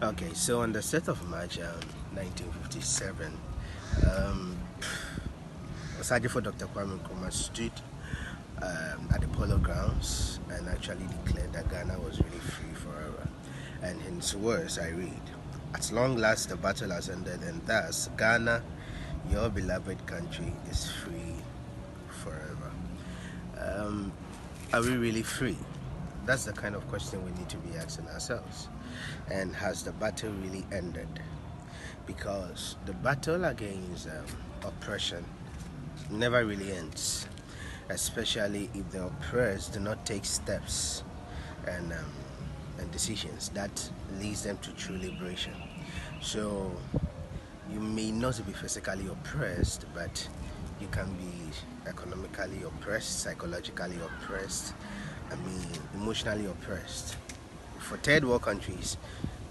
Okay, so on the 7th of March 1957, um, Osajifo Dr. Kwame Nkrumah stood at the Polo Grounds and actually declared that Ghana was really free forever. And in his words, I read, "At long last the battle has ended, and thus Ghana, your beloved country, is free forever." Um, are we really free? That's the kind of question we need to be asking ourselves. And has the battle really ended? Because the battle against oppression never really ends, especially if the oppressed do not take steps and decisions that leads them to true liberation. So you may not be physically oppressed, but you can be economically oppressed, psychologically oppressed, emotionally oppressed. For third world countries,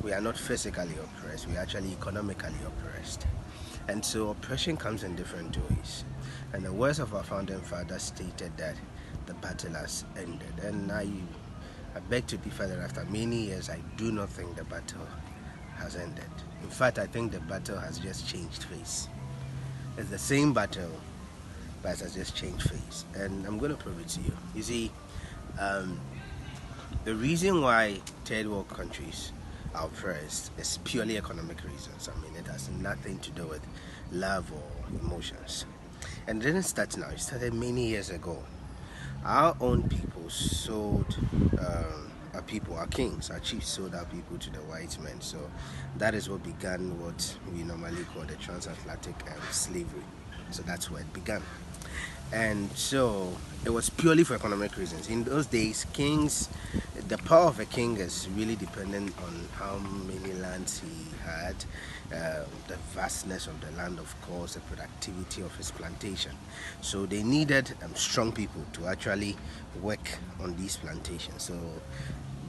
we are not physically oppressed, we are actually economically oppressed. And so oppression comes in different ways. And the words of our founding father stated that the battle has ended. And I beg to differ that after many years, I do not think the battle has ended. In fact, I think the battle has just changed face. It's the same battle, but it has just changed face. And I'm going to prove it to you. You see, the reason why third world countries are oppressed is purely economic reasons. It has nothing to do with love or emotions. And it didn't start now, it started many years ago. Our own people sold our kings, our chiefs sold our people to the white men. So that is what began what we normally call the transatlantic slavery. So that's where it began. And so it was purely for economic reasons. In those days, kings, the power of a king is really dependent on how many lands he had, the vastness of the land, of course, the productivity of his plantation. So they needed strong people to actually work on these plantations. So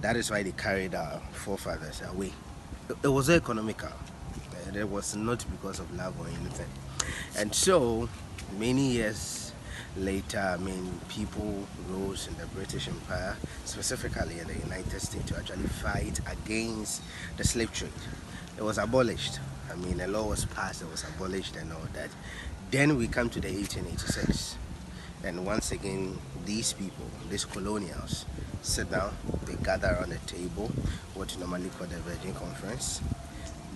that is why they carried our forefathers away. It was economical. It was not because of love or anything. And so many years later, people rose in the British Empire, specifically in the United States, to actually fight against the slave trade. It was abolished. A law was passed, it was abolished and all that. Then we come to the 1886. And once again, these people, these colonials, sit down, they gather around a table, what you normally call the Virgin Conference.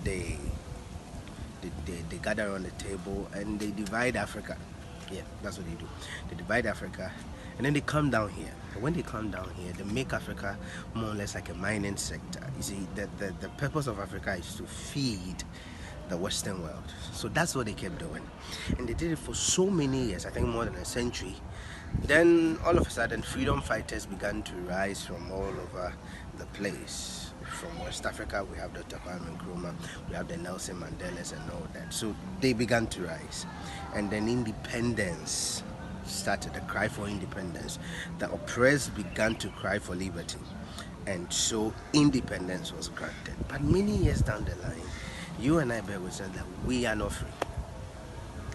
They gather around the table and they divide Africa. Yeah, that's what they do. They divide Africa and then they come down here. And when they come down here, they make Africa more or less like a mining sector. You see, the purpose of Africa is to feed the Western world. So that's what they kept doing. And they did it for so many years, I think more than a century. Then all of a sudden, freedom fighters began to rise from all over the place. From West Africa, we have Dr. Kwame Nkrumah, we have the Nelson Mandelas and all that. So they began to rise. And then independence started, the cry for independence. The oppressed began to cry for liberty. And so independence was granted. But many years down the line, you and I bear witness that we are not free.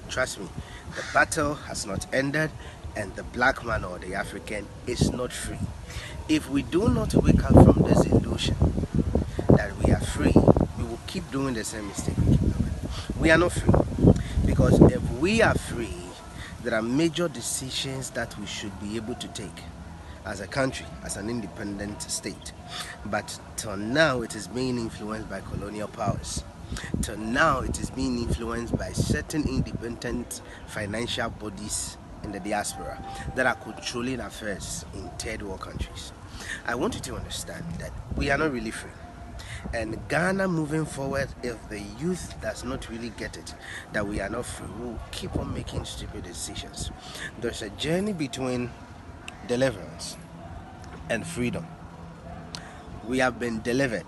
Trust me, the battle has not ended and the black man or the African is not free. If we do not wake up from this illusion that we are free, we will keep doing the same mistake we keep doing. We are not free. Because if we are free, there are major decisions that we should be able to take as a country, as an independent state. But till now, it is being influenced by colonial powers. Till now, it is being influenced by certain independent financial bodies in the diaspora that are controlling affairs in third world countries. I want you to understand that we are not really free. And Ghana moving forward, if the youth does not really get it, that we are not free, we will keep on making stupid decisions. There's a journey between deliverance and freedom. We have been delivered.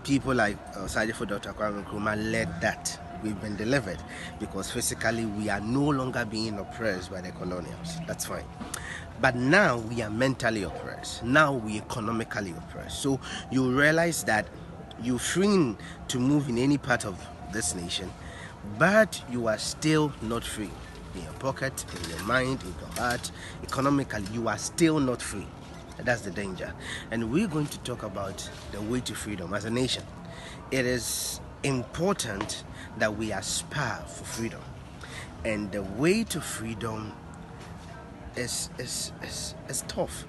People like Osajifo Dr. Kwame Nkrumah led that. We've been delivered because physically we are no longer being oppressed by the colonials. That's fine. But now we are mentally oppressed. Now we are economically oppressed. So you realize that you're free to move in any part of this nation, but you are still not free. In your pocket, in your mind, in your heart, economically, you are still not free. That's the danger. And we're going to talk about the way to freedom as a nation. It is important that we aspire for freedom. And the way to freedom is tough.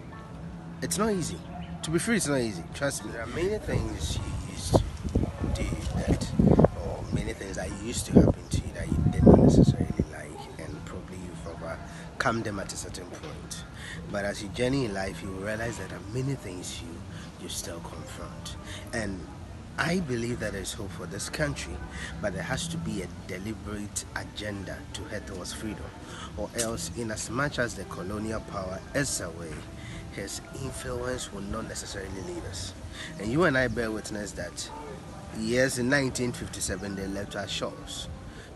It's not easy. To be free, it's not easy. Trust me. There are many things you used to do that, or many things that used to happen to you that you did not necessarily like, and probably you've overcome them at a certain point. But as you journey in life, you will realize that there are many things you still confront. And I believe that there is hope for this country, but there has to be a deliberate agenda to head towards freedom, or else, in as much as the colonial power is away, his influence will not necessarily leave us. And you and I bear witness that, yes, in 1957 they left our shores,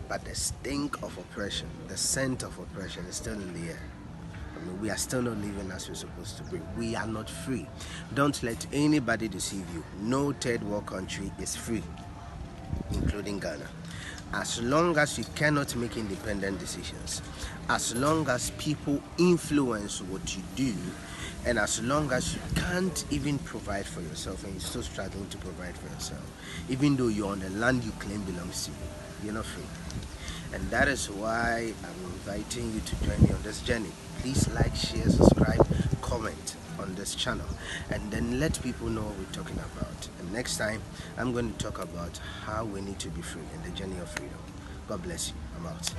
but the stink of oppression, the scent of oppression is still in the air. I mean, we are still not living as we're supposed to be. We are not free. Don't let anybody deceive you. No third world country is free, including Ghana. As long as you cannot make independent decisions, as long as people influence what you do, and as long as you can't even provide for yourself and you're still struggling to provide for yourself, even though you're on the land you claim belongs to you, you're not free. And that is why I'm inviting you to join me on this journey. Please like, share, subscribe, comment on this channel, and then let people know what we're talking about. And next time, I'm going to talk about how we need to be free in the journey of freedom. God bless you. I'm out.